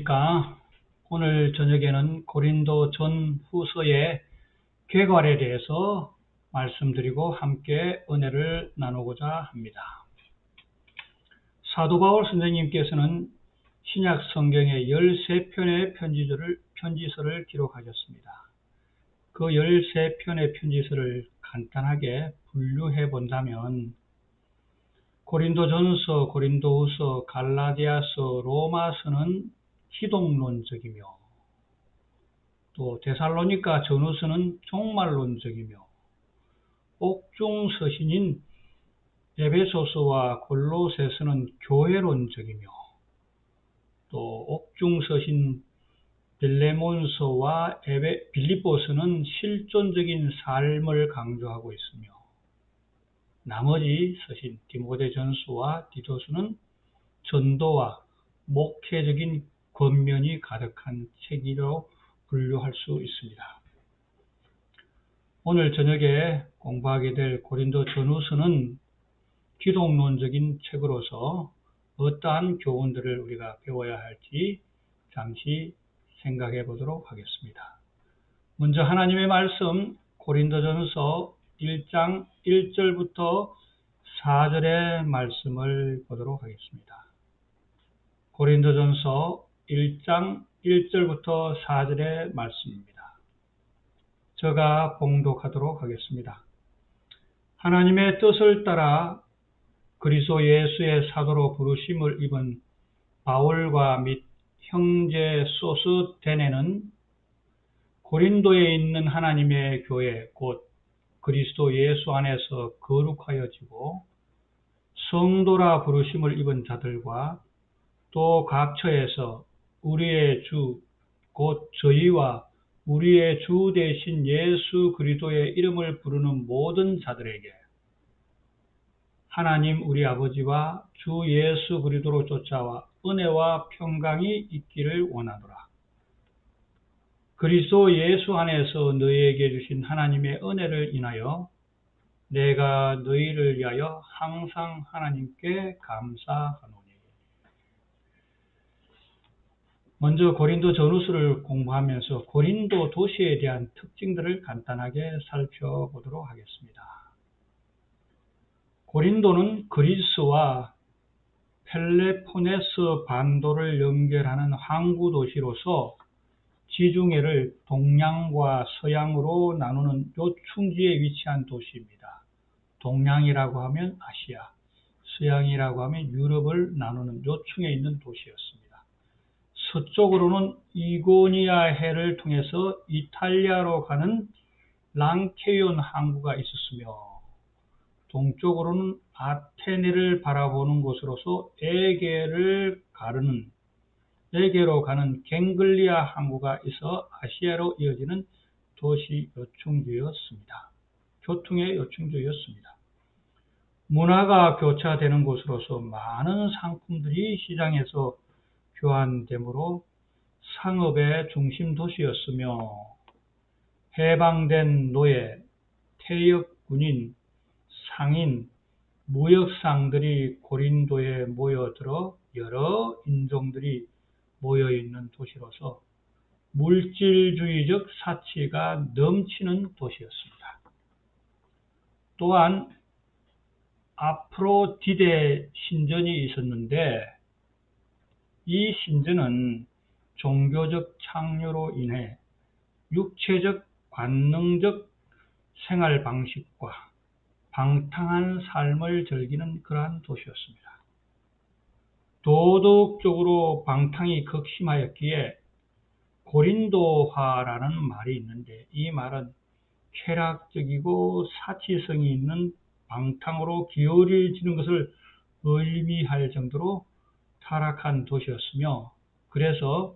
안녕하십니까. 오늘 저녁에는 고린도 전후서의 계괄에 대해서 말씀드리고 함께 은혜를 나누고자 합니다. 사도 바울 선생님께서는 신약 성경의 13편의 편지서를 기록하셨습니다. 그 13편의 편지서를 간단하게 분류해 본다면 고린도전서, 고린도후서, 갈라디아서, 로마서는 희동론적이며 또 데살로니가 전후서는 종말론적이며 옥중서신인 에베소서와 골로새서는 교회론적이며 또 옥중서신 빌레몬서와 빌립보서는 실존적인 삶을 강조하고 있으며 나머지 서신 디모데전서와 디도서는 전도와 목회적인 권면이 가득한 책이라고 분류할 수 있습니다. 오늘 저녁에 공부하게 될 고린도 전후서는 기독론적인 책으로서 어떠한 교훈들을 우리가 배워야 할지 잠시 생각해 보도록 하겠습니다. 먼저 하나님의 말씀 고린도전서 1장 1절부터 4절의 말씀을 보도록 하겠습니다. 고린도전서 1장 1절부터 4절의 말씀입니다. 제가 봉독하도록 하겠습니다. 하나님의 뜻을 따라 그리스도 예수의 사도로 부르심을 입은 바울과 및 형제 소스데네는 고린도에 있는 하나님의 교회 곧 그리스도 예수 안에서 거룩하여지고 성도라 부르심을 입은 자들과 또 각처에서 우리의 주 곧 저희와 우리의 주 대신 예수 그리스도의 이름을 부르는 모든 자들에게 하나님 우리 아버지와 주 예수 그리스도로 쫓아와 은혜와 평강이 있기를 원하노라. 그리스도 예수 안에서 너희에게 주신 하나님의 은혜를 인하여 내가 너희를 위하여 항상 하나님께 감사하노니. 먼저 고린도 전후서를 공부하면서 고린도 도시에 대한 특징들을 간단하게 살펴보도록 하겠습니다. 고린도는 그리스와 펠레포네스 반도를 연결하는 항구 도시로서 지중해를 동양과 서양으로 나누는 요충지에 위치한 도시입니다. 동양이라고 하면 아시아, 서양이라고 하면 유럽을 나누는 요충에 있는 도시였습니다. 서쪽으로는 이고니아 해를 통해서 이탈리아로 가는 랑케이온 항구가 있었으며 동쪽으로는 아테네를 바라보는 곳으로서 에게로 가는 갱글리아 항구가 있어 아시아로 이어지는 도시 요충지였습니다. 교통의 요충지였습니다. 문화가 교차되는 곳으로서 많은 상품들이 시장에서 교환되므로 상업의 중심 도시였으며 해방된 노예, 퇴역 군인, 상인, 무역상들이 고린도에 모여들어 여러 인종들이 모여있는 도시로서 물질주의적 사치가 넘치는 도시였습니다. 또한 아프로디데 신전이 있었는데 이 신전은 종교적 창조로 인해 육체적 관능적 생활 방식과 방탕한 삶을 즐기는 그러한 도시였습니다. 도덕적으로 방탕이 극심하였기에 고린도화라는 말이 있는데 이 말은 쾌락적이고 사치성이 있는 방탕으로 기울어지는 것을 의미할 정도로 타락한 도시였으며 그래서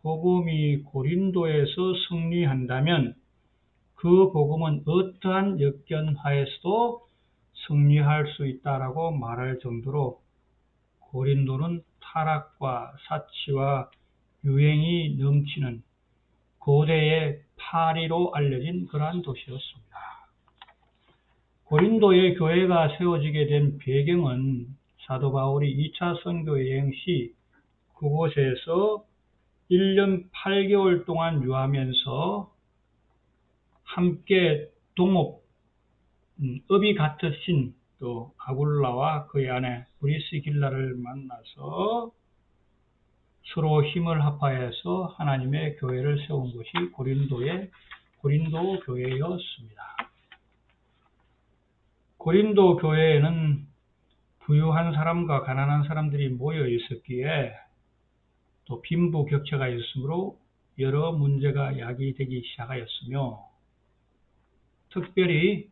복음이 고린도에서 승리한다면 그 복음은 어떠한 역경하에서도 승리할 수 있다라고 말할 정도로 고린도는 타락과 사치와 유행이 넘치는 고대의 파리로 알려진 그러한 도시였습니다. 고린도의 교회가 세워지게 된 배경은 사도 바울이 2차 선교 여행 시 그곳에서 1년 8개월 동안 유하면서 함께 동업, 업이 같으신 또 아굴라와 그의 아내 브리스길라를 만나서 서로 힘을 합하여서 하나님의 교회를 세운 것이 고린도 교회였습니다. 고린도 교회에는 부유한 사람과 가난한 사람들이 모여 있었기에 또 빈부격차가 있으므로 여러 문제가 야기되기 시작하였으며, 특별히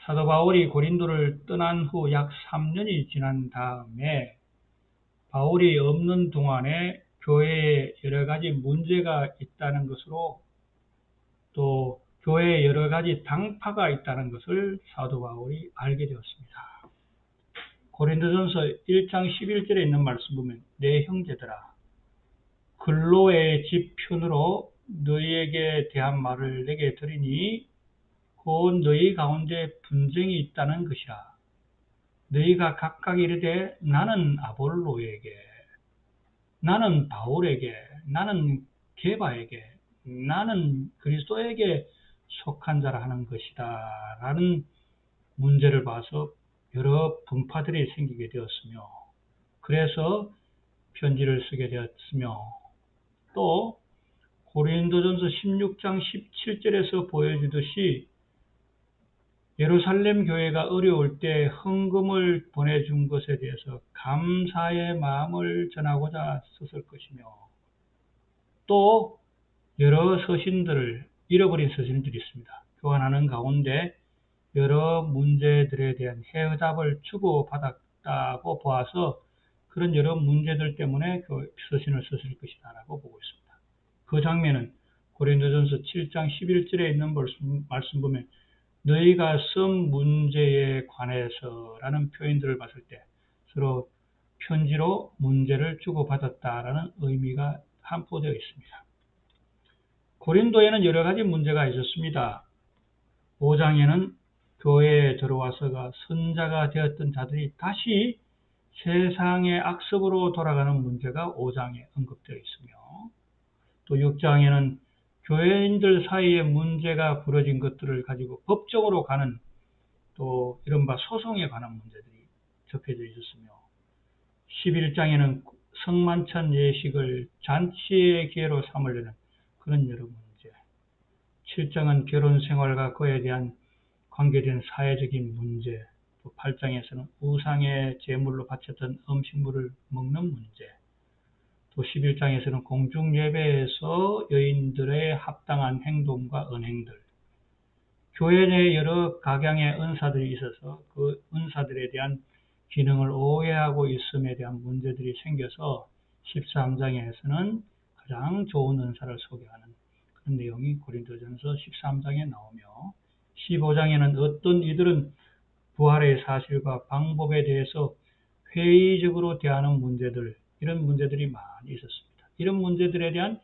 사도 바울이 고린도를 떠난 후 약 3년이 지난 다음에 바울이 없는 동안에 교회에 여러 가지 문제가 있다는 것으로, 또 교회에 여러 가지 당파가 있다는 것을 사도 바울이 알게 되었습니다. 고린도전서 1장 11절에 있는 말씀 보면, 내 형제들아, 글로의 집 편으로 너희에게 대한 말을 내게 들으니 곧 너희 가운데 분쟁이 있다는 것이라. 너희가 각각 이르되 나는 아볼로에게, 나는 바울에게, 나는 게바에게, 나는 그리스도에게 속한 자라 하는 것이다 라는 문제를 봐서 여러 분파들이 생기게 되었으며, 그래서 편지를 쓰게 되었으며, 또 고린도전서 16장 17절에서 보여주듯이 예루살렘 교회가 어려울 때 헌금을 보내준 것에 대해서 감사의 마음을 전하고자 썼을 것이며, 또 여러 서신들을, 잃어버린 서신들이 있습니다. 교환하는 가운데 여러 문제들에 대한 해답을 주고받았다고 보아서 그런 여러 문제들 때문에 그 서신을 썼을 것이다 라고 보고 있습니다. 그 장면은 고린도전서 7장 11절에 있는 말씀 보면, 너희가 쓴 문제에 관해서 라는 표현들을 봤을 때 서로 편지로 문제를 주고받았다라는 의미가 함포되어 있습니다. 고린도에는 여러 가지 문제가 있었습니다. 5장에는 교회에 들어와서가 선자가 되었던 자들이 다시 세상의 악습으로 돌아가는 문제가 5장에 언급되어 있으며, 또 6장에는 교회인들 사이에 문제가 벌어진 것들을 가지고 법정으로 가는, 또 이른바 소송에 관한 문제들이 적혀져 있었으며, 11장에는 성만찬 예식을 잔치의 기회로 삼으려는 그런 여러 문제, 7장은 결혼 생활과 그에 대한 관계된 사회적인 문제, 또 8장에서는 우상의 제물로 바쳤던 음식물을 먹는 문제, 또 11장에서는 공중예배에서 여인들의 합당한 행동과 언행들, 교회 내 여러 각양의 은사들이 있어서 그 은사들에 대한 기능을 오해하고 있음에 대한 문제들이 생겨서 13장에서는 가장 좋은 은사를 소개하는 그런 내용이 고린도전서 13장에 나오며, 15장에는 어떤 이들은 부활의 사실과 방법에 대해서 회의적으로 대하는 문제들, 이런 문제들이 많이 있었습니다. 이런 문제들에 대한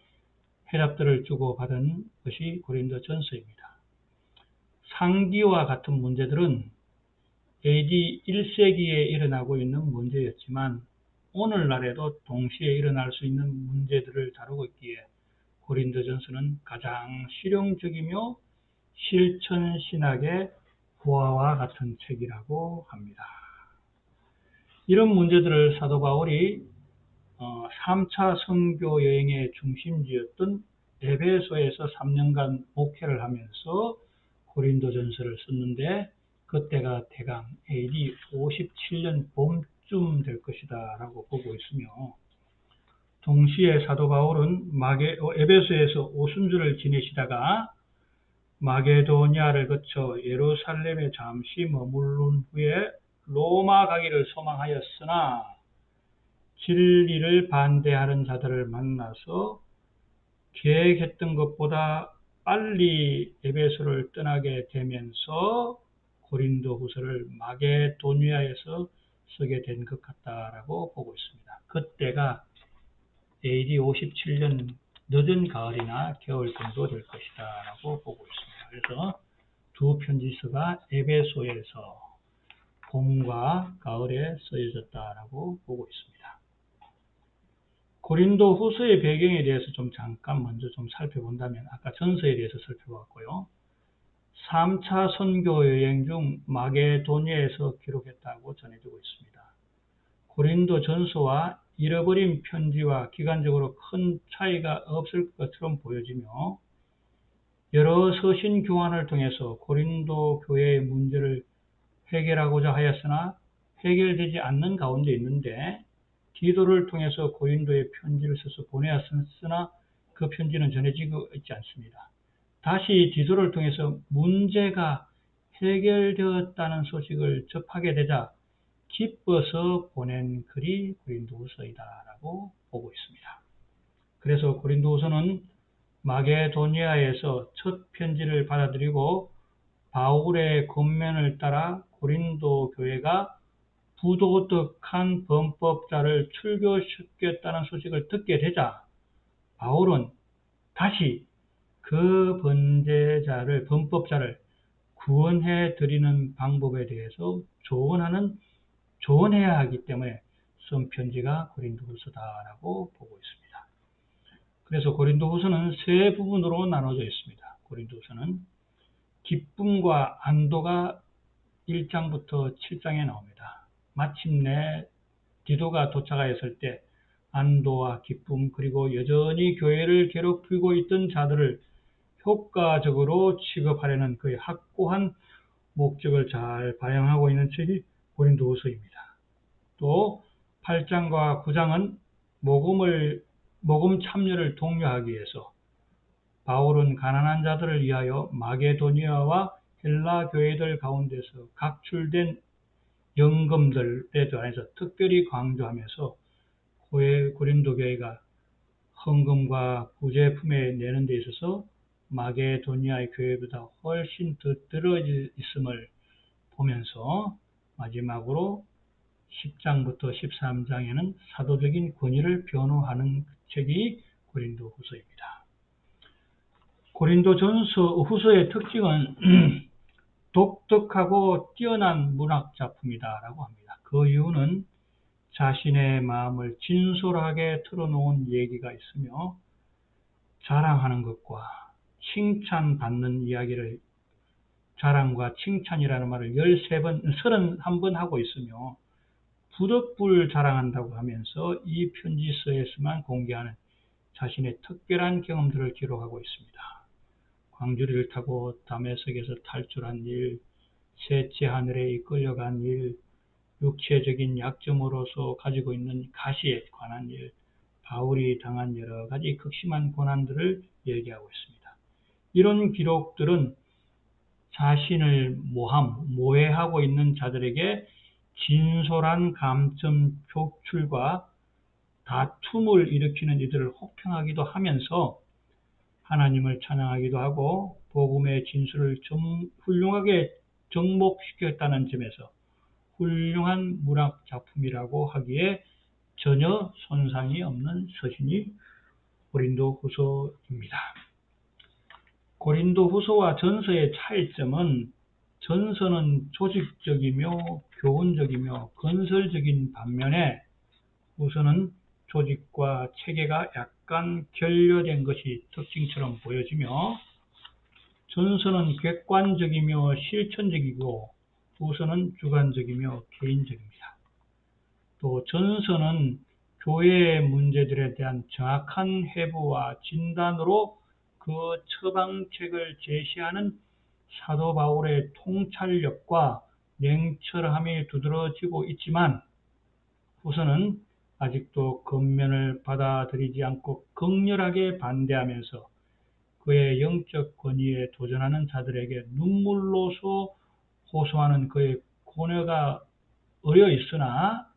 해답들을 주고받은 것이 고린도전서입니다. 상기와 같은 문제들은 AD 1세기에 일어나고 있는 문제였지만 오늘날에도 동시에 일어날 수 있는 문제들을 다루고 있기에 고린도전서는 가장 실용적이며 실천신학의 부하와 같은 책이라고 합니다. 이런 문제들을 사도 바울이 3차 선교 여행의 중심지였던 에베소에서 3년간 목회를 하면서 고린도전서를 썼는데, 그때가 대강 AD 57년 봄쯤 될 것이다 라고 보고 있으며, 동시에 사도 바울은 에베소에서 오순절을 지내시다가 마게도니아를 거쳐 예루살렘에 잠시 머무른 후에 로마 가기를 소망하였으나 진리를 반대하는 자들을 만나서 계획했던 것보다 빨리 에베소를 떠나게 되면서 고린도후서를 마게도니아에서 쓰게 된 것 같다라고 보고 있습니다. 그때가 AD 57년 늦은 가을이나 겨울 정도 될 것이다 라고 보고 있습니다. 그래서 두 편지서가 에베소에서 봄과 가을에 쓰여졌다라고 보고 있습니다. 고린도 후서의 배경에 대해서 좀 잠깐 먼저 좀 살펴본다면, 아까 전서에 대해서 살펴봤고요. 3차 선교 여행 중 마게도니아에서 기록했다고 전해지고 있습니다. 고린도 전서와 잃어버린 편지와 기간적으로 큰 차이가 없을 것처럼 보여지며, 여러 서신 교환을 통해서 고린도 교회의 문제를 해결하고자 하였으나 해결되지 않는 가운데 있는데, 디도를 통해서 고린도에 편지를 써서 보내었으나 그 편지는 전해지고 있지 않습니다. 다시 디도를 통해서 문제가 해결되었다는 소식을 접하게 되자 기뻐서 보낸 글이 고린도후서이다라고 보고 있습니다. 그래서 고린도후서는 마게도니아에서 첫 편지를 받아들이고 바울의 권면을 따라 고린도 교회가 부도덕한 범법자를 출교시켰다는 소식을 듣게 되자 바울은 다시 그 범법자를 구원해 드리는 방법에 대해서 조언해야 하기 때문에 쓴 편지가 고린도후서다라고 보고 있습니다. 그래서 고린도후서는 세 부분으로 나눠져 있습니다. 고린도후서는 기쁨과 안도가 1장부터 7장에 나옵니다. 마침내 디도가 도착하였을 때 안도와 기쁨, 그리고 여전히 교회를 괴롭히고 있던 자들을 효과적으로 취급하려는 그의 확고한 목적을 잘 반영하고 있는 책이 고린도후서입니다. 또 8장과 9장은 복음 참여를 독려하기 위해서 바울은 가난한 자들을 위하여 마게도니아와 헬라 교회들 가운데서 각출된 연금들에 대해서 특별히 강조하면서 고린도 교회가 헌금과 부제품에 내는 데 있어서 마게도니아의 교회보다 훨씬 더 떨어져 있음을 보면서 마지막으로 10장부터 13장에는 사도적인 권위를 변호하는 책이 고린도후서입니다. 고린도전서 후서의 특징은 독특하고 뛰어난 문학 작품이다라고 합니다. 그 이유는 자신의 마음을 진솔하게 털어놓은 얘기가 있으며, 자랑하는 것과 칭찬받는 이야기를, 자랑과 칭찬이라는 말을 31번 하고 있으며, 부득불 자랑한다고 하면서 이 편지서에서만 공개하는 자신의 특별한 경험들을 기록하고 있습니다. 광주리를 타고 담에색에서 탈출한 일, 셋째 하늘에 이끌려간 일, 육체적인 약점으로서 가지고 있는 가시에 관한 일, 바울이 당한 여러 가지 극심한 고난들을 얘기하고 있습니다. 이런 기록들은 자신을 모해하고 있는 자들에게 진솔한 감점 표출과 다툼을 일으키는 이들을 혹평하기도 하면서 하나님을 찬양하기도 하고 복음의 진술을 훌륭하게 정복시켰다는 점에서 훌륭한 문학 작품이라고 하기에 전혀 손상이 없는 서신이 고린도후서입니다. 고린도후서와 전서의 차이점은, 전서는 조직적이며 교훈적이며 건설적인 반면에 후서는 조직과 체계가 약간 결여된 것이 특징처럼 보여지며, 전서는 객관적이며 실천적이고 후서는 주관적이며 개인적입니다. 또 전서는 교회의 문제들에 대한 정확한 해부와 진단으로 그 처방책을 제시하는 사도 바울의 통찰력과 냉철함이 두드러지고 있지만, 후서는 아직도 권면을 받아들이지 않고 극렬하게 반대하면서 그의 영적 권위에 도전하는 자들에게 눈물로서 호소하는 그의 고뇌가 어려 있으나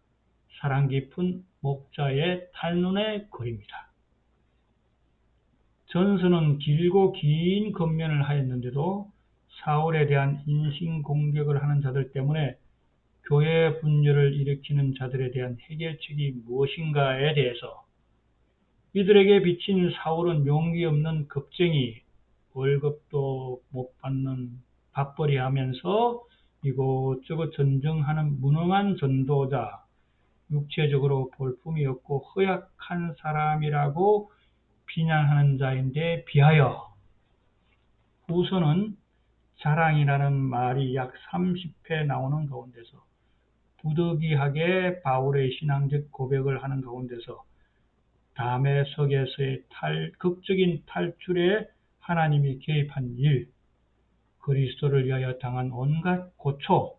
사랑 깊은 목자의 탈눈의 글입니다. 전서는 길고 긴 권면을 하였는데도 사울에 대한 인신공격을 하는 자들 때문에 교회 분열을 일으키는 자들에 대한 해결책이 무엇인가에 대해서 이들에게 비친 사울은 용기 없는 겁쟁이, 월급도 못 받는 밥벌이 하면서 이곳저곳 전쟁하는 무능한 전도자, 육체적으로 볼품이 없고 허약한 사람이라고 비난하는 자인데 비하여 후서는 자랑이라는 말이 약 30회 나오는 가운데서 부득이하게 바울의 신앙적 고백을 하는 가운데서 다메섹에서의 극적인 탈출에 하나님이 개입한 일, 그리스도를 위하여 당한 온갖 고초,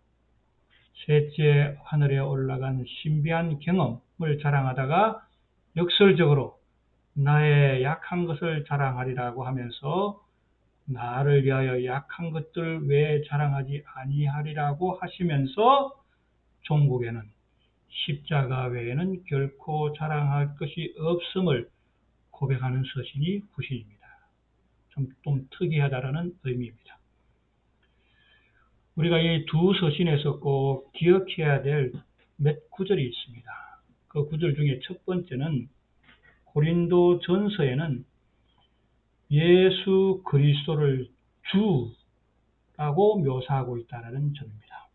셋째 하늘에 올라간 신비한 경험을 자랑하다가 역설적으로 나의 약한 것을 자랑하리라고 하면서 나를 위하여 약한 것들 왜 자랑하지 아니하리라고 하시면서 종국에는 십자가 외에는 결코 자랑할 것이 없음을 고백하는 서신이 후신입니다. 좀 특이하다라는 의미입니다. 우리가 이 두 서신에서 꼭 기억해야 될 몇 구절이 있습니다. 그 구절 중에 첫 번째는 고린도 전서에는 예수 그리스도를 주라고 묘사하고 있다는 점입니다.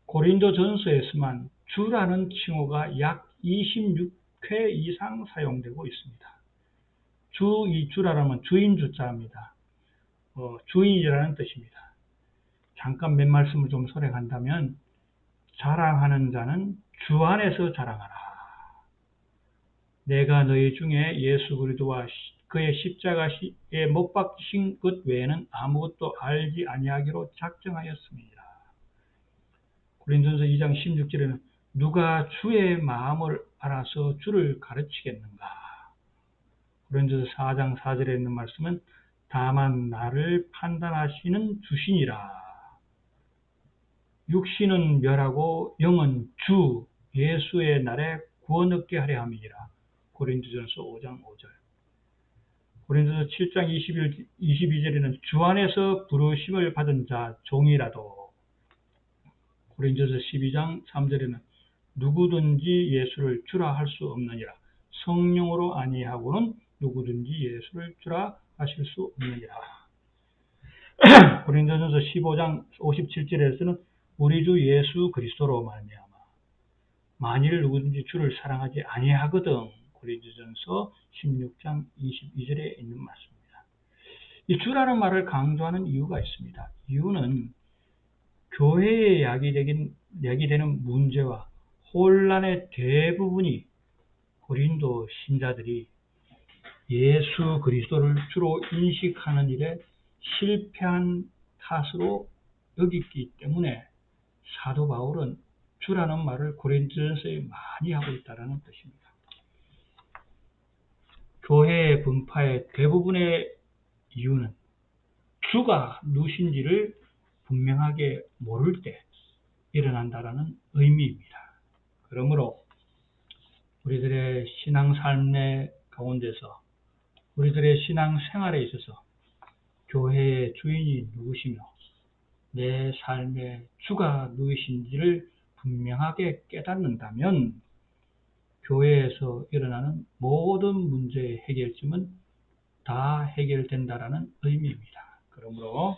고린도 전서에서만 주라는 칭호가 약 26회 이상 사용되고 있습니다. 이 주라는 주인 주자입니다. 주인이라는 뜻입니다. 잠깐 몇 말씀을 좀 설명한다면 자랑하는 자는 주 안에서 자랑하라. 내가 너희 중에 예수 그리스도와 그의 십자가에 못 박히신 것 외에는 아무것도 알지 아니하기로 작정하였습니다. 고린도전서 2장 16절에는 누가 주의 마음을 알아서 주를 가르치겠는가. 고린도전서 4장 4절에 있는 말씀은 다만 나를 판단하시는 주시니라. 육신은 멸하고 영은 주 예수의 날에 구원 얻게 하려 함이니라. 고린도전서 5장 5절. 고린도전서 7장 22절에는 주 안에서 부르심을 받은 자 종이라도. 고린도전서 12장 3절에는 누구든지 예수를 주라 할 수 없느니라. 성령으로 아니하고는 누구든지 예수를 주라 하실 수 없느니라. 고린도전서 15장 57절에서는 우리 주 예수 그리스도로 말미암아 만일 누구든지 주를 사랑하지 아니하거든. 고린도전서 16장 22절에 있는 말씀입니다. 이 주라는 말을 강조하는 이유가 있습니다. 이유는 교회에 야기되는 문제와 혼란의 대부분이 고린도 신자들이 예수 그리스도를 주로 인식하는 일에 실패한 탓으로 여기기 때문에 사도 바울은 주라는 말을 고린도전서에 많이 하고 있다는 뜻입니다. 교회의 분파의 대부분의 이유는 주가 누구신지를 분명하게 모를 때 일어난다는 의미입니다. 그러므로 우리들의 신앙 삶의 가운데서 우리들의 신앙 생활에 있어서 교회의 주인이 누구시며 내 삶의 주가 누구신지를 분명하게 깨닫는다면 교회에서 일어나는 모든 문제의 해결점은 다 해결된다라는 의미입니다. 그러므로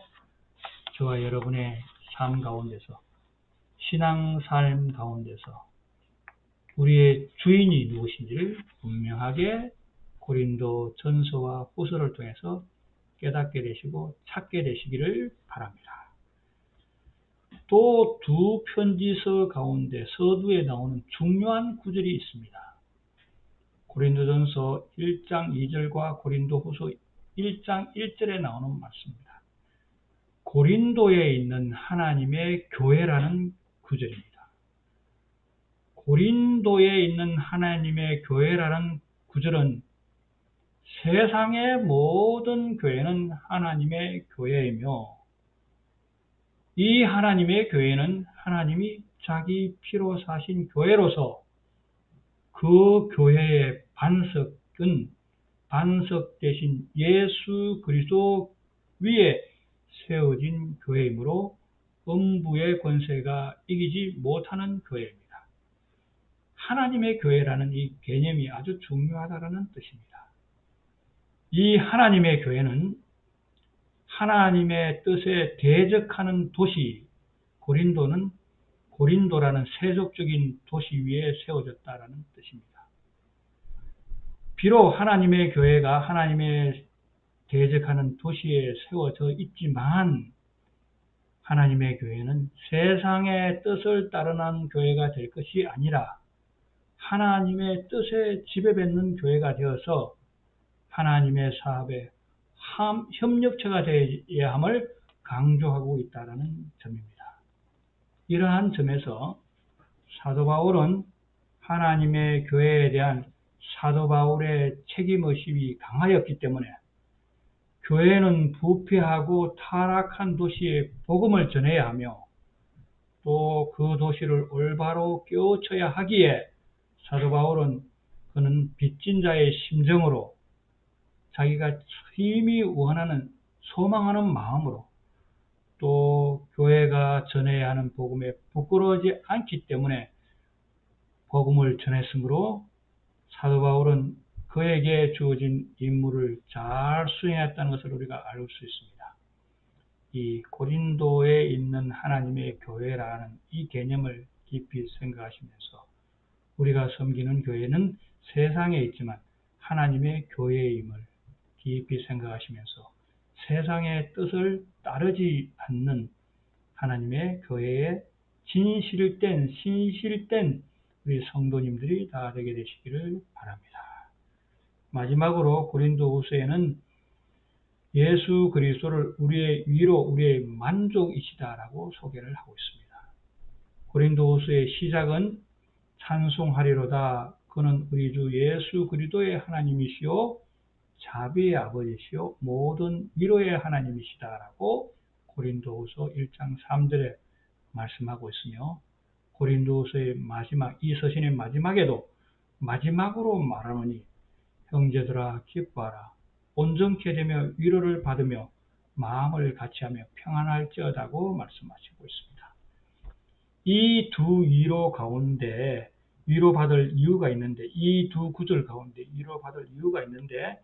저와 여러분의 삶 가운데서 신앙 삶 가운데서 우리의 주인이 누구신지를 분명하게 고린도 전서와 후서를 통해서 깨닫게 되시고 찾게 되시기를 바랍니다. 또 두 편지서 가운데 서두에 나오는 중요한 구절이 있습니다. 고린도전서 1장 2절과 고린도후서 1장 1절에 나오는 말씀입니다. 고린도에 있는 하나님의 교회라는 구절입니다. 고린도에 있는 하나님의 교회라는 구절은 세상의 모든 교회는 하나님의 교회이며 이 하나님의 교회는 하나님이 자기 피로 사신 교회로서 그 교회의 반석 대신 예수 그리스도 위에 세워진 교회이므로 음부의 권세가 이기지 못하는 교회입니다. 하나님의 교회라는 이 개념이 아주 중요하다는 뜻입니다. 이 하나님의 교회는 하나님의 뜻에 대적하는 도시 고린도는 고린도라는 세속적인 도시 위에 세워졌다라는 뜻입니다. 비록 하나님의 교회가 하나님의 대적하는 도시에 세워져 있지만 하나님의 교회는 세상의 뜻을 따르는 교회가 될 것이 아니라 하나님의 뜻에 지배받는 교회가 되어서 하나님의 사업에 협력처가 되어야 함을 강조하고 있다는 점입니다. 이러한 점에서 사도 바울은 하나님의 교회에 대한 사도 바울의 책임의식이 강하였기 때문에 교회는 부패하고 타락한 도시에 복음을 전해야 하며 또 그 도시를 올바로 깨우쳐야 하기에 사도 바울은 그는 빚진 자의 심정으로 자기가 힘이 원하는 소망하는 마음으로 또 교회가 전해야 하는 복음에 부끄러워하지 않기 때문에 복음을 전했으므로 사도 바울은 그에게 주어진 임무를 잘 수행했다는 것을 우리가 알 수 있습니다. 이 고린도에 있는 하나님의 교회라는 이 개념을 깊이 생각하시면서 우리가 섬기는 교회는 세상에 있지만 하나님의 교회임을 깊이 생각하시면서 세상의 뜻을 따르지 않는 하나님의 교회에 진실된 신실된 우리 성도님들이 다 되게 되시기를 바랍니다. 마지막으로 고린도후서에는 예수 그리스도를 우리의 위로 우리의 만족이시다라고 소개를 하고 있습니다. 고린도후서의 시작은 찬송하리로다 그는 우리 주 예수 그리스도의 하나님이시요 자비의 아버지시요 모든 위로의 하나님이시다라고 고린도후서 1장 3절에 말씀하고 있으며 고린도후서의 마지막 이 서신의 마지막에도 마지막으로 말하노니 형제들아 기뻐하라 온전케 되며 위로를 받으며 마음을 같이하며 평안할지어다고 말씀하시고 있습니다. 이 두 위로 가운데 위로받을 이유가 있는데 이 두 구절 가운데 위로받을 이유가 있는데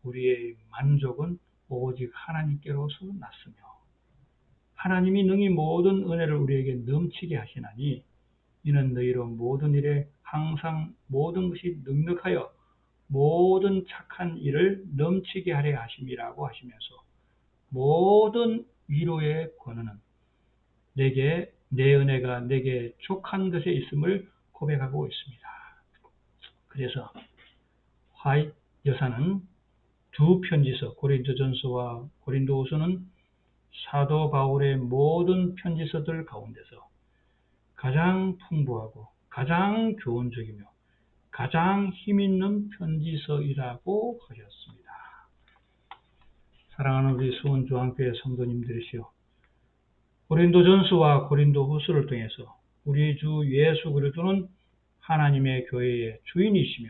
우리의 만족은 오직 하나님께로서 났으며 하나님이 능히 모든 은혜를 우리에게 넘치게 하시나니 이는 너희로 모든 일에 항상 모든 것이 능력하여 모든 착한 일을 넘치게 하려 하심이라고 하시면서 모든 위로의 권한은 내게 내 은혜가 내게 족한 것에 있음을 고백하고 있습니다. 그래서 화이트 여사는 두 편지서 고린도전서와 고린도후서는 사도 바울의 모든 편지서들 가운데서 가장 풍부하고 가장 교훈적이며 가장 힘있는 편지서이라고 하셨습니다. 사랑하는 우리 수원중앙교회 성도님들이시여 고린도전서와 고린도후서를 통해서 우리 주 예수 그리스도는 하나님의 교회의 주인이시며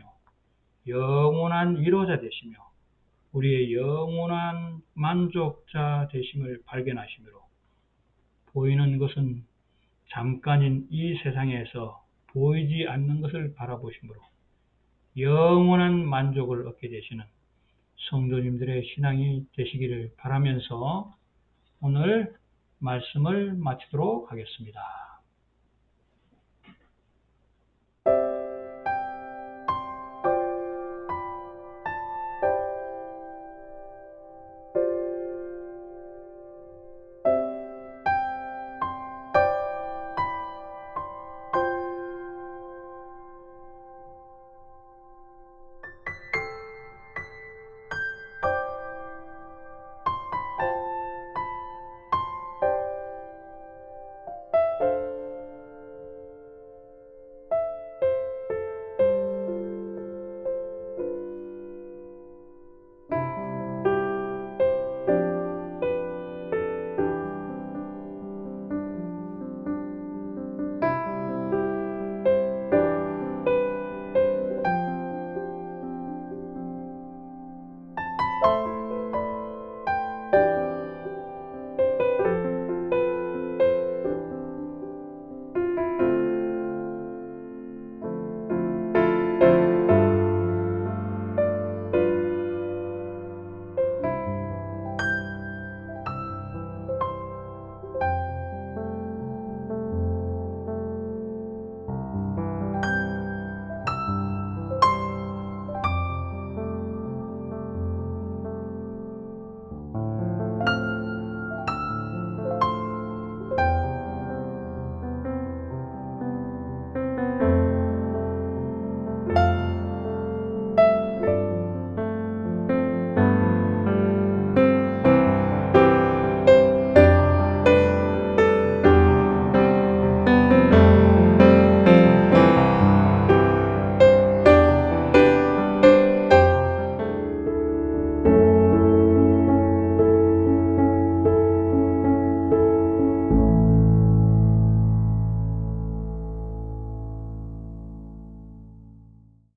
영원한 위로자 되시며 우리의 영원한 만족자 되심을 발견하시므로 보이는 것은 잠깐인 이 세상에서 보이지 않는 것을 바라보시므로 영원한 만족을 얻게 되시는 성도님들의 신앙이 되시기를 바라면서 오늘 말씀을 마치도록 하겠습니다.